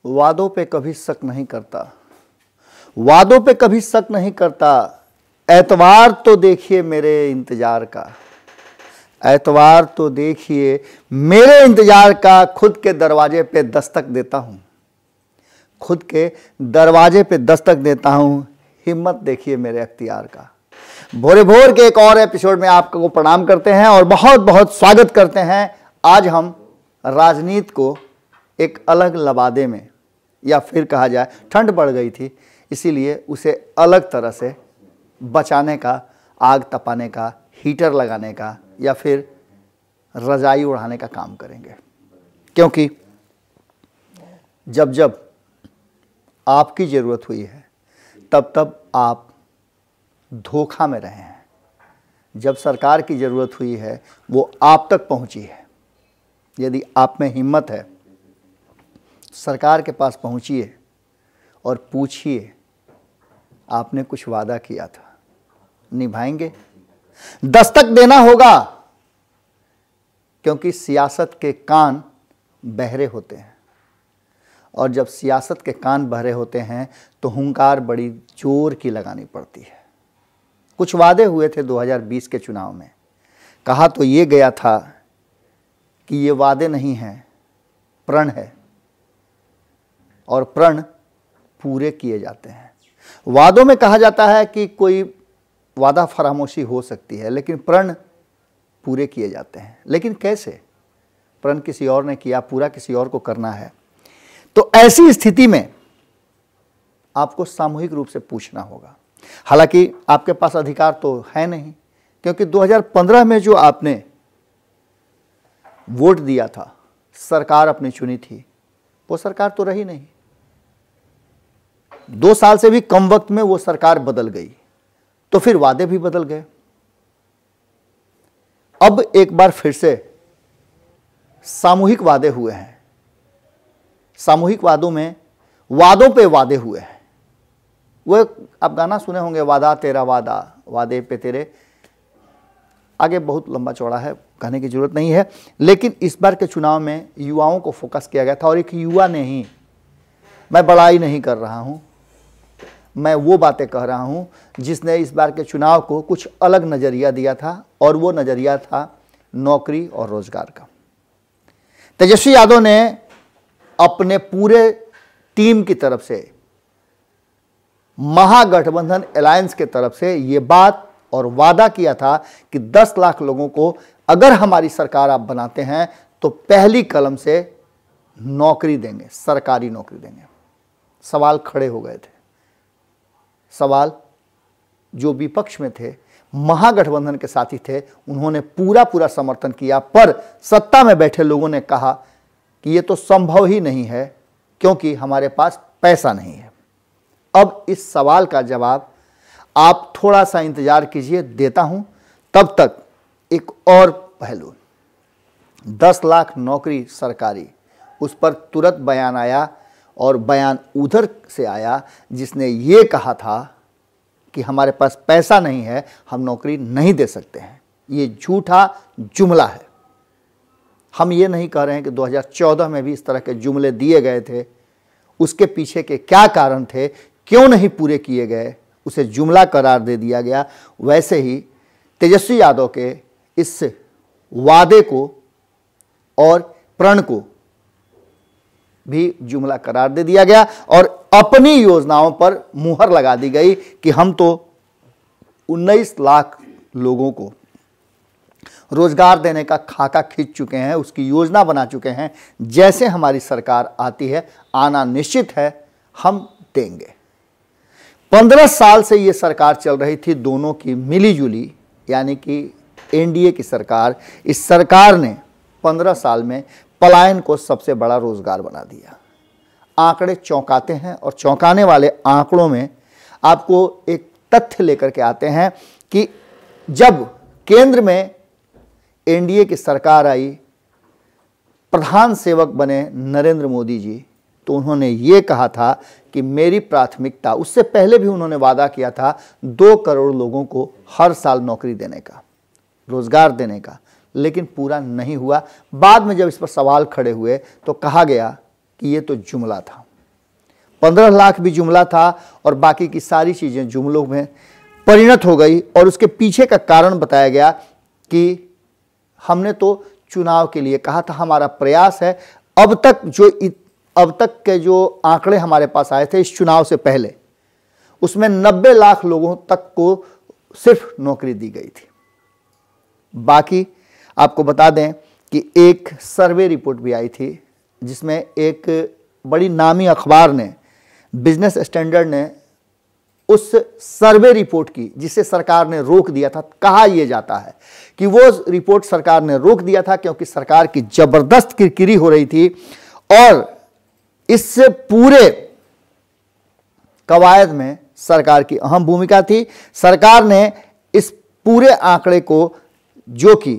वादों पे कभी शक नहीं करता, वादों पे कभी शक नहीं करता। एतवार तो देखिए मेरे इंतजार का, एतवार तो देखिए मेरे इंतजार का। खुद के दरवाजे पे दस्तक देता हूँ, खुद के दरवाजे पे दस्तक देता हूँ। हिम्मत देखिए मेरे अख्तियार का। भोरे भोर के एक और एपिसोड में आपको प्रणाम करते हैं और बहुत बहुत स्वागत करते हैं। आज हम राजनीति को एक अलग लबादे में, या फिर कहा जाए ठंड बढ़ गई थी इसीलिए उसे अलग तरह से बचाने का, आग तपाने का, हीटर लगाने का या फिर रजाई उड़ाने का काम करेंगे। क्योंकि जब जब आपकी ज़रूरत हुई है तब तब आप धोखा में रहे हैं। जब सरकार की ज़रूरत हुई है वो आप तक पहुंची है। यदि आप में हिम्मत है, सरकार के पास पहुंचिए और पूछिए आपने कुछ वादा किया था, निभाएंगे? दस्तक देना होगा, क्योंकि सियासत के कान बहरे होते हैं और जब सियासत के कान बहरे होते हैं तो हुंकार बड़ी जोर की लगानी पड़ती है। कुछ वादे हुए थे 2020 के चुनाव में। कहा तो ये गया था कि ये वादे नहीं हैं, प्रण है और प्रण पूरे किए जाते हैं। वादों में कहा जाता है कि कोई वादा फरामोशी हो सकती है, लेकिन प्रण पूरे किए जाते हैं। लेकिन कैसे? प्रण किसी और ने किया, पूरा किसी और को करना है। तो ऐसी स्थिति में आपको सामूहिक रूप से पूछना होगा। हालांकि आपके पास अधिकार तो है नहीं, क्योंकि 2015 में जो आपने वोट दिया था, सरकार अपनी चुनी थी, वो सरकार तो रही नहीं। 2 साल से भी कम वक्त में वो सरकार बदल गई, तो फिर वादे भी बदल गए। अब एक बार फिर से सामूहिक वादे हुए हैं। सामूहिक वादों में वादों पे वादे हुए हैं। वो आप गाना सुने होंगे, वादा तेरा वादा, वादे पे तेरे। आगे बहुत लंबा चौड़ा है, कहने की जरूरत नहीं है। लेकिन इस बार के चुनाव में युवाओं को फोकस किया गया था और एक युवा ने ही, मैं बड़ाई नहीं कर रहा हूं, मैं वो बातें कह रहा हूं जिसने इस बार के चुनाव को कुछ अलग नज़रिया दिया था, और वो नज़रिया था नौकरी और रोजगार का। तेजस्वी यादव ने अपने पूरे टीम की तरफ से, महागठबंधन अलायंस के तरफ से ये बात और वादा किया था कि 10 लाख लोगों को अगर हमारी सरकार आप बनाते हैं तो पहली कलम से नौकरी देंगे, सरकारी नौकरी देंगे। सवाल खड़े हो गए थे। सवाल जो विपक्ष में थे, महागठबंधन के साथी थे, उन्होंने पूरा समर्थन किया, पर सत्ता में बैठे लोगों ने कहा कि ये तो संभव ही नहीं है क्योंकि हमारे पास पैसा नहीं है। अब इस सवाल का जवाब आप थोड़ा सा इंतजार कीजिए, देता हूं। तब तक एक और पहलू, 10 लाख नौकरी सरकारी, उस पर तुरंत बयान आया और बयान उधर से आया जिसने ये कहा था कि हमारे पास पैसा नहीं है, हम नौकरी नहीं दे सकते हैं। ये झूठा जुमला है। हम ये नहीं कह रहे हैं कि 2014 में भी इस तरह के जुमले दिए गए थे, उसके पीछे के क्या कारण थे, क्यों नहीं पूरे किए गए, उसे जुमला करार दे दिया गया। वैसे ही तेजस्वी यादव के इस वादे को और प्रण को भी जुमला करार दे दिया गया और अपनी योजनाओं पर मुहर लगा दी गई कि हम तो 19 लाख लोगों को रोजगार देने का खाका खींच चुके हैं, उसकी योजना बना चुके हैं। जैसे हमारी सरकार आती है, आना निश्चित है, हम देंगे। 15 साल से ये सरकार चल रही थी, दोनों की मिलीजुली, यानी कि एनडीए की सरकार। इस सरकार ने 15 साल में पलायन को सबसे बड़ा रोजगार बना दिया। आंकड़े चौंकाते हैं और चौंकाने वाले आंकड़ों में आपको एक तथ्य लेकर के आते हैं कि जब केंद्र में एनडीए की सरकार आई, प्रधान सेवक बने नरेंद्र मोदी जी, तो उन्होंने ये कहा था कि मेरी प्राथमिकता, उससे पहले भी उन्होंने वादा किया था 2 करोड़ लोगों को हर साल नौकरी देने का, रोजगार देने का। लेकिन पूरा नहीं हुआ। बाद में जब इस पर सवाल खड़े हुए तो कहा गया कि ये तो जुमला था। 15 लाख भी जुमला था और बाकी की सारी चीज़ें जुमलों में परिणत हो गई। और उसके पीछे का कारण बताया गया कि हमने तो चुनाव के लिए कहा था, हमारा प्रयास है। अब तक के जो आंकड़े हमारे पास आए थे इस चुनाव से पहले, उसमें 90 लाख लोगों तक को सिर्फ नौकरी दी गई थी। बाकी आपको बता दें कि एक सर्वे रिपोर्ट भी आई थी जिसमें एक बड़ी नामी अखबार ने, बिजनेस स्टैंडर्ड ने उस सर्वे रिपोर्ट की, जिसे सरकार ने रोक दिया था। कहा यह जाता है कि वो रिपोर्ट सरकार ने रोक दिया था क्योंकि सरकार की जबरदस्त किरकिरी हो रही थी और इससे पूरे कवायद में सरकार की अहम भूमिका थी। सरकार ने इस पूरे आंकड़े को, जो कि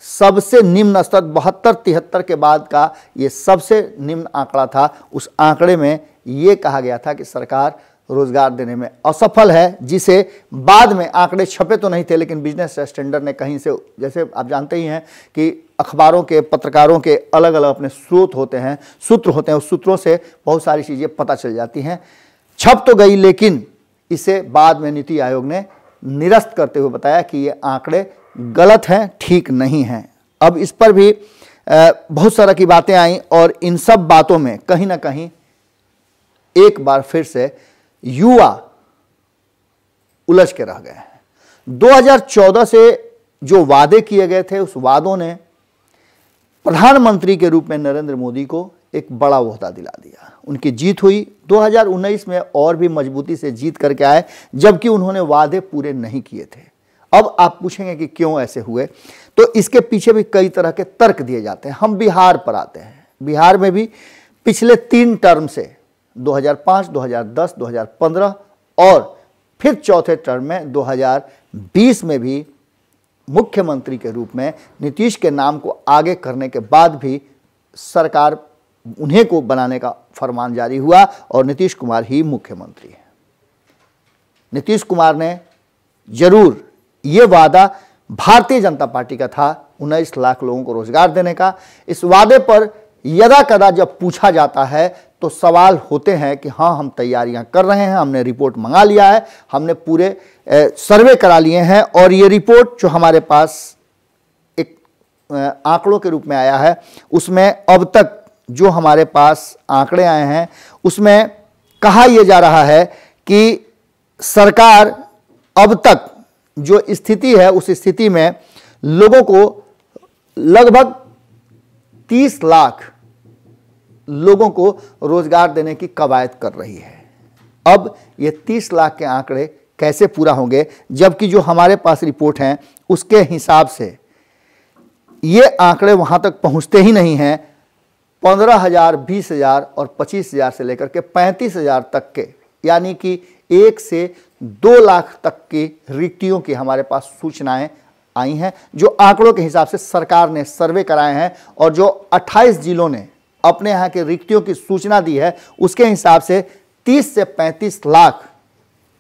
सबसे निम्न स्तर 72-73 के बाद का ये सबसे निम्न आंकड़ा था, उस आंकड़े में ये कहा गया था कि सरकार रोजगार देने में असफल है, जिसे बाद में आंकड़े छपे तो नहीं थे लेकिन बिजनेस स्टैंडर्ड ने कहीं से, जैसे आप जानते ही हैं कि अखबारों के, पत्रकारों के अलग अलग अपने स्रोत होते हैं, सूत्र होते हैं, उस सूत्रों से बहुत सारी चीज़ें पता चल जाती हैं। छप तो गई लेकिन इसे बाद में नीति आयोग ने निरस्त करते हुए बताया कि ये आंकड़े गलत हैं, ठीक नहीं हैं। अब इस पर भी बहुत सारा की बातें आई और इन सब बातों में कहीं ना कहीं एक बार फिर से युवा उलझ के रह गए हैं। 2014 से जो वादे किए गए थे, उस वादों ने प्रधानमंत्री के रूप में नरेंद्र मोदी को एक बड़ा ओहदा दिला दिया। उनकी जीत हुई। 2019 में और भी मजबूती से जीत करके आए, जबकि उन्होंने वादे पूरे नहीं किए थे। अब आप पूछेंगे कि क्यों ऐसे हुए, तो इसके पीछे भी कई तरह के तर्क दिए जाते हैं। हम बिहार पर आते हैं। बिहार में भी पिछले 3 टर्म से 2005, 2010, 2015 और फिर चौथे टर्म में 2020 में भी मुख्यमंत्री के रूप में नीतीश के नाम को आगे करने के बाद भी सरकार उन्हें को बनाने का फरमान जारी हुआ और नीतीश कुमार ही मुख्यमंत्री हैं। नीतीश कुमार ने जरूर ये वादा भारतीय जनता पार्टी का था, 19 लाख लोगों को रोजगार देने का। इस वादे पर यदा कदा जब पूछा जाता है तो सवाल होते हैं कि हाँ, हम तैयारियां कर रहे हैं, हमने रिपोर्ट मंगा लिया है, हमने पूरे सर्वे करा लिए हैं और ये रिपोर्ट जो हमारे पास एक आंकड़ों के रूप में आया है, उसमें अब तक जो हमारे पास आंकड़े आए हैं उसमें कहा यह जा रहा है कि सरकार अब तक जो स्थिति है उस स्थिति में लोगों को लगभग 30 लाख लोगों को रोजगार देने की कवायद कर रही है। अब ये 30 लाख के आंकड़े कैसे पूरा होंगे, जबकि जो हमारे पास रिपोर्ट हैं उसके हिसाब से ये आंकड़े वहां तक पहुंचते ही नहीं हैं। 15,000, 20,000 और 25,000 से लेकर के 35,000 तक के, यानी कि 1 से 2 लाख तक की रिक्तियों की हमारे पास सूचनाएं आई हैं, जो आंकड़ों के हिसाब से सरकार ने सर्वे कराए हैं। और जो 28 जिलों ने अपने यहाँ के रिक्तियों की सूचना दी है उसके हिसाब से 30 से 35 लाख,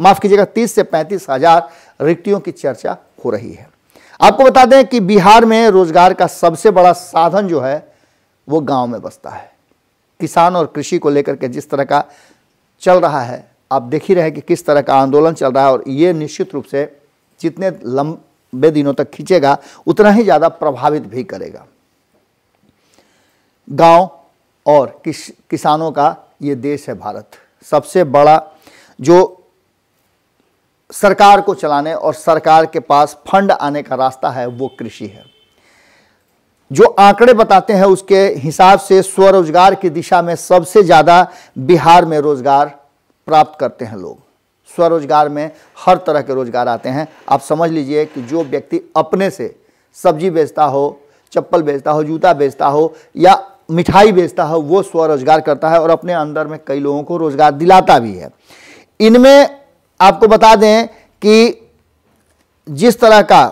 माफ कीजिएगा, 30 से 35,000 रिक्तियों की चर्चा हो रही है। आपको बता दें कि बिहार में रोजगार का सबसे बड़ा साधन जो है वो गांव में बसता है। किसान और कृषि को लेकर के जिस तरह का चल रहा है, आप देख ही रहे कि किस तरह का आंदोलन चल रहा है और ये निश्चित रूप से जितने लंबे दिनों तक खींचेगा उतना ही ज़्यादा प्रभावित भी करेगा। गांव और किसानों का ये देश है भारत। सबसे बड़ा जो सरकार को चलाने और सरकार के पास फंड आने का रास्ता है वो कृषि है। जो आंकड़े बताते हैं उसके हिसाब से स्वरोजगार की दिशा में सबसे ज़्यादा बिहार में रोजगार प्राप्त करते हैं लोग। स्वरोजगार में हर तरह के रोजगार आते हैं। आप समझ लीजिए कि जो व्यक्ति अपने से सब्जी बेचता हो, चप्पल बेचता हो, जूता बेचता हो या मिठाई बेचता हो, वो स्वरोजगार करता है और अपने अंदर में कई लोगों को रोजगार दिलाता भी है। इनमें आपको बता दें कि जिस तरह का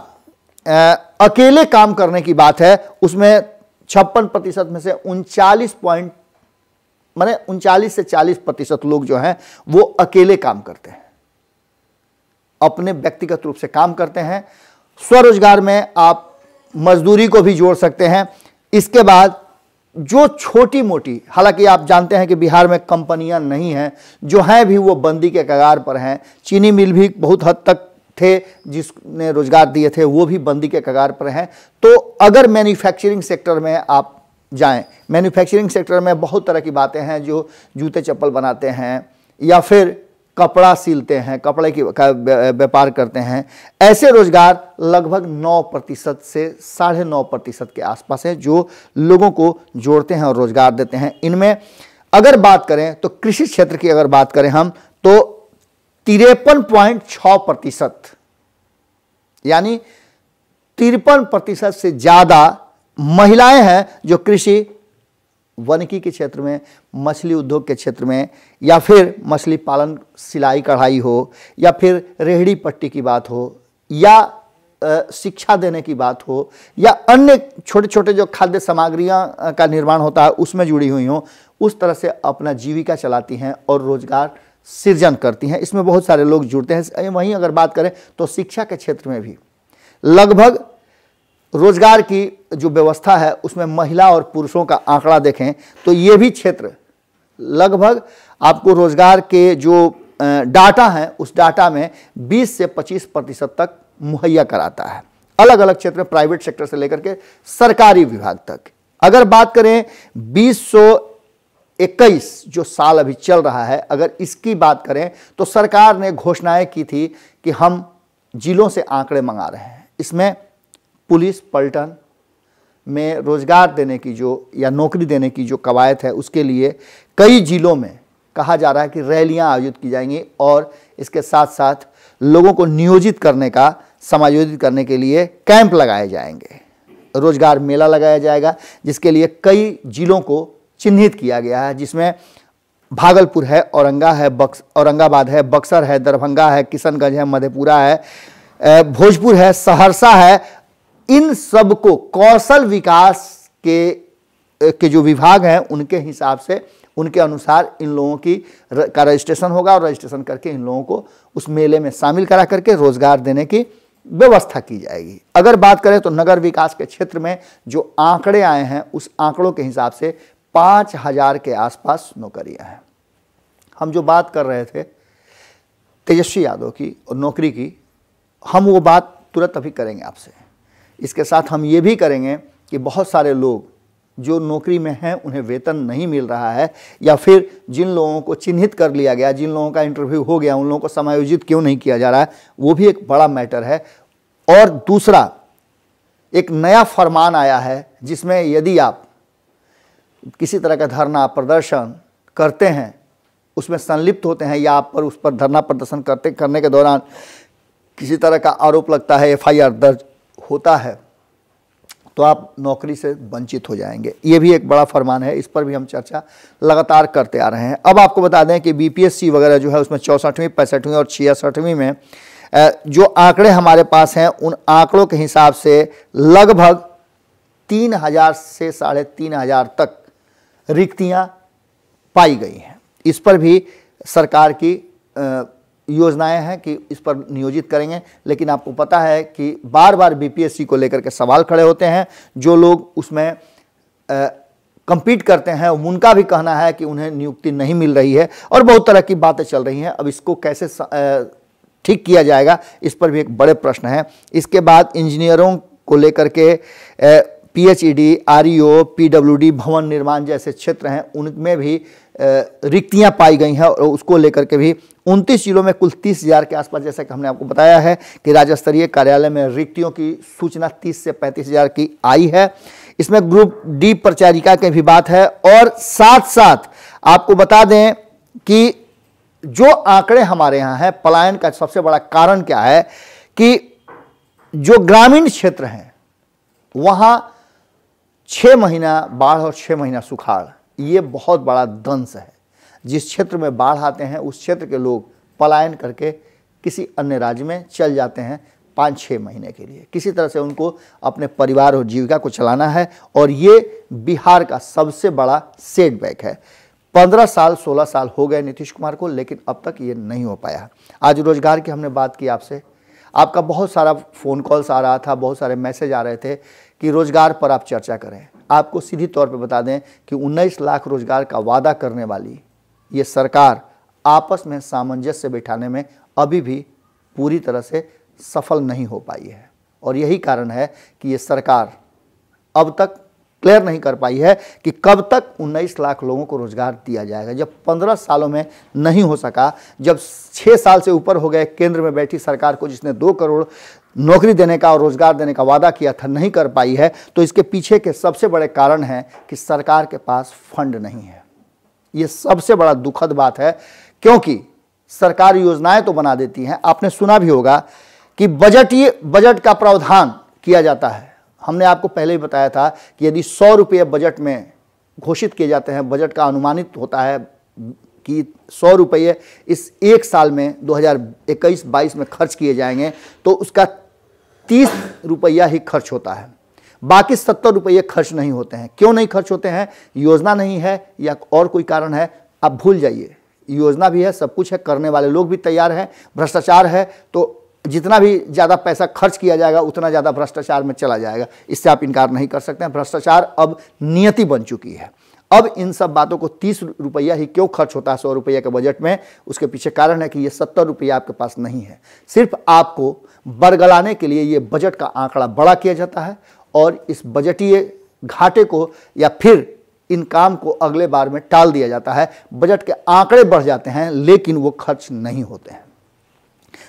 अकेले काम करने की बात है उसमें 56% में से 39 से 40% लोग जो हैं वो अकेले काम करते हैं, अपने व्यक्तिगत रूप से काम करते हैं। स्वरोजगार में आप मजदूरी को भी जोड़ सकते हैं। इसके बाद जो छोटी मोटी, हालांकि आप जानते हैं कि बिहार में कंपनियां नहीं हैं, जो हैं भी वो बंदी के कगार पर हैं। चीनी मिल भी बहुत हद तक थे जिसने रोजगार दिए थे, वो भी बंदी के कगार पर हैं। तो अगर मैन्युफैक्चरिंग सेक्टर में आप जाएं, मैन्युफैक्चरिंग सेक्टर में बहुत तरह की बातें हैं, जो जूते चप्पल बनाते हैं या फिर कपड़ा सिलते हैं, कपड़े का व्यापार करते हैं, ऐसे रोजगार लगभग 9% से 9.5% के आसपास है जो लोगों को जोड़ते हैं और रोजगार देते हैं। इनमें अगर बात करें तो कृषि क्षेत्र की अगर बात करें हम तो 53.6%, यानी 53% से ज़्यादा महिलाएं हैं जो कृषि, वानिकी के क्षेत्र में, मछली उद्योग के क्षेत्र में, या फिर मछली पालन, सिलाई कढ़ाई हो, या फिर रेहड़ी पट्टी की बात हो, या शिक्षा देने की बात हो, या अन्य छोटे छोटे जो खाद्य सामग्रियां का निर्माण होता है उसमें जुड़ी हुई हो, उस तरह से अपना जीविका चलाती हैं और रोजगार सृजन करती हैं। इसमें बहुत सारे लोग जुड़ते हैं। वहीं अगर बात करें तो शिक्षा के क्षेत्र में भी लगभग रोजगार की जो व्यवस्था है उसमें महिला और पुरुषों का आंकड़ा देखें तो ये भी क्षेत्र लगभग आपको रोजगार के जो डाटा है उस डाटा में 20 से 25% तक मुहैया कराता है। अलग अलग क्षेत्र में, प्राइवेट सेक्टर से लेकर के सरकारी विभाग तक। अगर बात करें 2021 जो साल अभी चल रहा है, अगर इसकी बात करें तो सरकार ने घोषणाएं की थी कि हम जिलों से आंकड़े मंगा रहे हैं। इसमें पुलिस पलटन में रोजगार देने की जो या नौकरी देने की जो कवायद है उसके लिए कई जिलों में कहा जा रहा है कि रैलियां आयोजित की जाएंगी और इसके साथ साथ लोगों को नियोजित करने का, समायोजित करने के लिए कैंप लगाए जाएंगे, रोजगार मेला लगाया जाएगा, जिसके लिए कई जिलों को चिन्हित किया गया है, जिसमें भागलपुर है, औरंगाबाद है, बक्सर है, दरभंगा है, किशनगंज है, मधेपुरा है, भोजपुर है, सहरसा है। इन सबको कौशल विकास के जो विभाग हैं उनके हिसाब से, उनके अनुसार इन लोगों का रजिस्ट्रेशन होगा और रजिस्ट्रेशन करके इन लोगों को उस मेले में शामिल करा करके रोजगार देने की व्यवस्था की जाएगी। अगर बात करें तो नगर विकास के क्षेत्र में जो आंकड़े आए हैं उस आंकड़ों के हिसाब से 5000 के आसपास नौकरियां हैं। हम जो बात कर रहे थे तेजस्वी यादव की और नौकरी की, हम वो बात तुरंत अभी करेंगे आपसे। इसके साथ हम ये भी करेंगे कि बहुत सारे लोग जो नौकरी में हैं उन्हें वेतन नहीं मिल रहा है, या फिर जिन लोगों को चिन्हित कर लिया गया, जिन लोगों का इंटरव्यू हो गया, उन लोगों को समायोजित क्यों नहीं किया जा रहा है, वो भी एक बड़ा मैटर है। और दूसरा, एक नया फरमान आया है जिसमें यदि आप किसी तरह का धरना प्रदर्शन करते हैं, उसमें संलिप्त होते हैं, या आप पर उस पर धरना प्रदर्शन करने के दौरान किसी तरह का आरोप लगता है, FIR दर्ज होता है, तो आप नौकरी से वंचित हो जाएंगे। ये भी एक बड़ा फरमान है, इस पर भी हम चर्चा लगातार करते आ रहे हैं। अब आपको बता दें कि BPSC वगैरह जो है उसमें 64वीं, 65वीं और 66वीं में जो आंकड़े हमारे पास हैं उन आंकड़ों के हिसाब से लगभग 3000 से 3500 तक रिक्तियां पाई गई हैं। इस पर भी सरकार की योजनाएं हैं कि इस पर नियोजित करेंगे, लेकिन आपको पता है कि बार बार BPSC को लेकर के सवाल खड़े होते हैं। जो लोग उसमें compete करते हैं उनका भी कहना है कि उन्हें नियुक्ति नहीं मिल रही है और बहुत तरह की बातें चल रही हैं। अब इसको कैसे ठीक किया जाएगा, इस पर भी एक बड़े प्रश्न है। इसके बाद इंजीनियरों को लेकर के PhD, REO, PWD, भवन निर्माण जैसे क्षेत्र हैं उनमें भी रिक्तियां पाई गई हैं और उसको लेकर के भी 29 जिलों में कुल 30,000 के आसपास, जैसा कि हमने आपको बताया है कि राज्य स्तरीय कार्यालय में रिक्तियों की सूचना 30 से 35,000 की आई है। इसमें ग्रुप D परिचारिका की भी बात है। और साथ साथ आपको बता दें कि जो आंकड़े हमारे यहाँ हैं, पलायन का सबसे बड़ा कारण क्या है कि जो ग्रामीण क्षेत्र हैं वहाँ 6 महीना बाढ़ और 6 महीना सुखाड़, ये बहुत बड़ा दंश है। जिस क्षेत्र में बाढ़ आते हैं उस क्षेत्र के लोग पलायन करके किसी अन्य राज्य में चल जाते हैं 5-6 महीने के लिए। किसी तरह से उनको अपने परिवार और जीविका को चलाना है और ये बिहार का सबसे बड़ा सेटबैक है। 15 साल 16 साल हो गए नीतीश कुमार को, लेकिन अब तक ये नहीं हो पाया। आज रोजगार की हमने बात की आपसे। आपका बहुत सारा फ़ोन कॉल्स आ रहा था, बहुत सारे मैसेज आ रहे थे कि रोज़गार पर आप चर्चा करें। आपको सीधी तौर पे बता दें कि 19 लाख रोज़गार का वादा करने वाली ये सरकार आपस में सामंजस्य बिठाने में अभी भी पूरी तरह से सफल नहीं हो पाई है। और यही कारण है कि ये सरकार अब तक क्लियर नहीं कर पाई है कि कब तक 19 लाख लोगों को रोजगार दिया जाएगा। जब 15 सालों में नहीं हो सका, जब 6 साल से ऊपर हो गए केंद्र में बैठी सरकार को, जिसने 2 करोड़ नौकरी देने का और रोजगार देने का वादा किया था, नहीं कर पाई है, तो इसके पीछे के सबसे बड़े कारण हैं कि सरकार के पास फंड नहीं है। ये सबसे बड़ा दुखद बात है, क्योंकि सरकार योजनाएं तो बना देती हैं। आपने सुना भी होगा कि बजट का प्रावधान किया जाता है। हमने आपको पहले ही बताया था कि यदि 100 रुपये बजट में घोषित किए जाते हैं, बजट का अनुमानित होता है कि 100 रुपये इस एक साल में 2021-22 में खर्च किए जाएंगे, तो उसका 30 रुपया ही खर्च होता है, बाकी 70 रुपये खर्च नहीं होते हैं। क्यों नहीं खर्च होते हैं? योजना नहीं है या और कोई कारण है? आप भूल जाइए, योजना भी है, सब कुछ है, करने वाले लोग भी तैयार हैं, भ्रष्टाचार है, तो जितना भी ज़्यादा पैसा खर्च किया जाएगा उतना ज़्यादा भ्रष्टाचार में चला जाएगा। इससे आप इनकार नहीं कर सकते हैं। भ्रष्टाचार अब नियति बन चुकी है। अब इन सब बातों को 30 रुपया ही क्यों खर्च होता है 100 रुपये के बजट में, उसके पीछे कारण है कि ये 70 रुपया आपके पास नहीं है। सिर्फ आपको बरगलाने के लिए ये बजट का आंकड़ा बड़ा किया जाता है और इस बजटीय घाटे को या फिर इन काम को अगले बार में टाल दिया जाता है। बजट के आंकड़े बढ़ जाते हैं लेकिन वो खर्च नहीं होते हैं।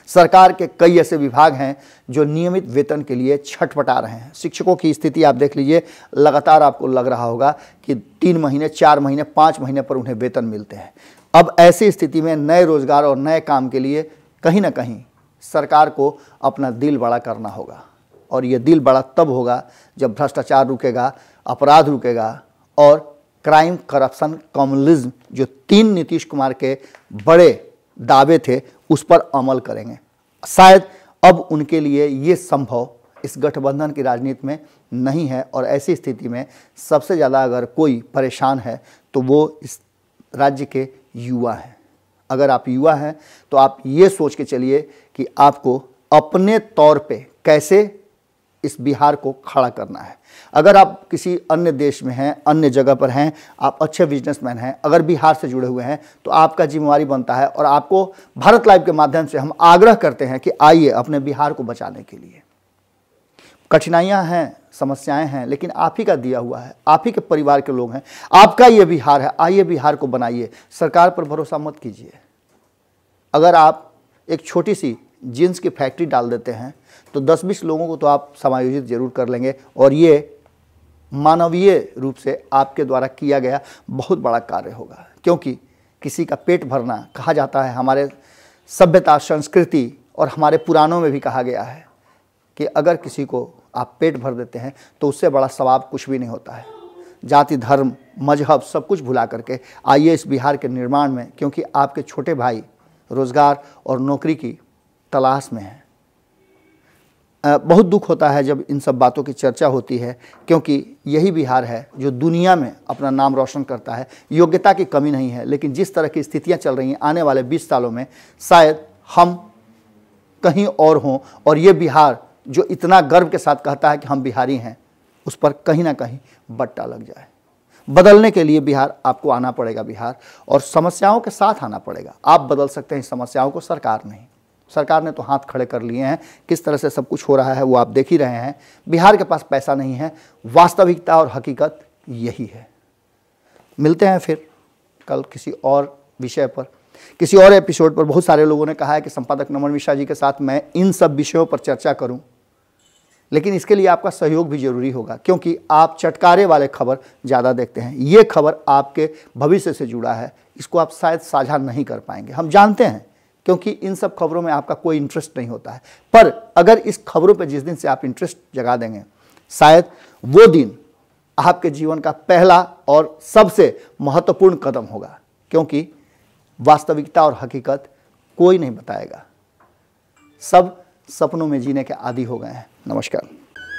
सरकार के कई ऐसे विभाग हैं जो नियमित वेतन के लिए छटपटा रहे हैं। शिक्षकों की स्थिति आप देख लीजिए, लगातार आपको लग रहा होगा कि 3 महीने, 4 महीने, 5 महीने पर उन्हें वेतन मिलते हैं। अब ऐसी स्थिति में नए रोजगार और नए काम के लिए कहीं ना कहीं सरकार को अपना दिल बड़ा करना होगा, और ये दिल बड़ा तब होगा जब भ्रष्टाचार रुकेगा, अपराध रुकेगा और क्राइम, करप्शन, कम्युनलिज्म जो 3 नीतीश कुमार के बड़े दावे थे उस पर अमल करेंगे। शायद अब उनके लिए ये संभव इस गठबंधन की राजनीति में नहीं है, और ऐसी स्थिति में सबसे ज़्यादा अगर कोई परेशान है तो वो इस राज्य के युवा हैं। अगर आप युवा हैं तो आप ये सोच के चलिए कि आपको अपने तौर पे कैसे इस बिहार को खड़ा करना है। अगर आप किसी अन्य देश में हैं, अन्य जगह पर हैं, आप अच्छे बिजनेसमैन हैं, अगर बिहार से जुड़े हुए हैं, तो आपका जिम्मेवारी बनता है, और आपको भारत लाइव के माध्यम से हम आग्रह करते हैं कि आइए अपने बिहार को बचाने के लिए। कठिनाइयां हैं, समस्याएं हैं, लेकिन आप ही का दिया हुआ है, आप ही के परिवार के लोग हैं, आपका ये बिहार है। आइए बिहार को बनाइए। सरकार पर भरोसा मत कीजिए। अगर आप एक छोटी सी जींस की फैक्ट्री डाल देते हैं तो 10-20 लोगों को तो आप समायोजित जरूर कर लेंगे, और ये मानवीय रूप से आपके द्वारा किया गया बहुत बड़ा कार्य होगा। क्योंकि किसी का पेट भरना, कहा जाता है, हमारे सभ्यता, संस्कृति और हमारे पुराणों में भी कहा गया है कि अगर किसी को आप पेट भर देते हैं तो उससे बड़ा सवाब कुछ भी नहीं होता है। जाति, धर्म, मजहब सब कुछ भुला करके आइए इस बिहार के निर्माण में, क्योंकि आपके छोटे भाई रोजगार और नौकरी की तलाश में हैं। बहुत दुख होता है जब इन सब बातों की चर्चा होती है, क्योंकि यही बिहार है जो दुनिया में अपना नाम रोशन करता है। योग्यता की कमी नहीं है, लेकिन जिस तरह की स्थितियां चल रही हैं, आने वाले 20 सालों में शायद हम कहीं और हों, और ये बिहार जो इतना गर्व के साथ कहता है कि हम बिहारी हैं, उस पर कहीं ना कहीं बट्टा लग जाए। बदलने के लिए बिहार आपको आना पड़ेगा बिहार, और समस्याओं के साथ आना पड़ेगा। आप बदल सकते हैं समस्याओं को, सरकार नहीं। सरकार ने तो हाथ खड़े कर लिए हैं। किस तरह से सब कुछ हो रहा है वो आप देख ही रहे हैं। बिहार के पास पैसा नहीं है। वास्तविकता और हकीकत यही है। मिलते हैं फिर कल किसी और विषय पर, किसी और एपिसोड पर। बहुत सारे लोगों ने कहा है कि संपादक नमन मिश्रा जी के साथ मैं इन सब विषयों पर चर्चा करूं, लेकिन इसके लिए आपका सहयोग भी जरूरी होगा, क्योंकि आप चटकारे वाले खबर ज़्यादा देखते हैं। ये खबर आपके भविष्य से जुड़ा है, इसको आप शायद साझा नहीं कर पाएंगे, हम जानते हैं, क्योंकि इन सब खबरों में आपका कोई इंटरेस्ट नहीं होता है। पर अगर इस खबरों पर जिस दिन से आप इंटरेस्ट जगा देंगे, शायद वो दिन आपके जीवन का पहला और सबसे महत्वपूर्ण कदम होगा, क्योंकि वास्तविकता और हकीकत कोई नहीं बताएगा। सब सपनों में जीने के आदी हो गए हैं। नमस्कार।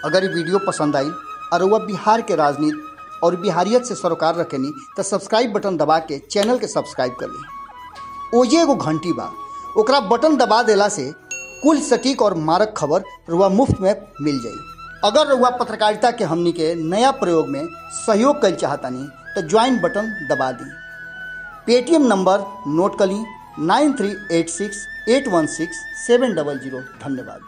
अगर ये वीडियो पसंद आई और वह बिहार के राजनीति और बिहारियत से सरोकार रखेनी तो सब्सक्राइब बटन दबा के चैनल के सब्सक्राइब कर ली। ओजे एगो घंटी बा, ओकरा बटन दबा देला से कुल सटीक और मारक खबर रुआ मुफ्त में मिल जाई। अगर रुआ पत्रकारिता के हमनी के नया प्रयोग में सहयोग कर चाहतानी तो ज्वाइन बटन दबा दी। पेटीएम नंबर नोट कर ली 9386816700। धन्यवाद।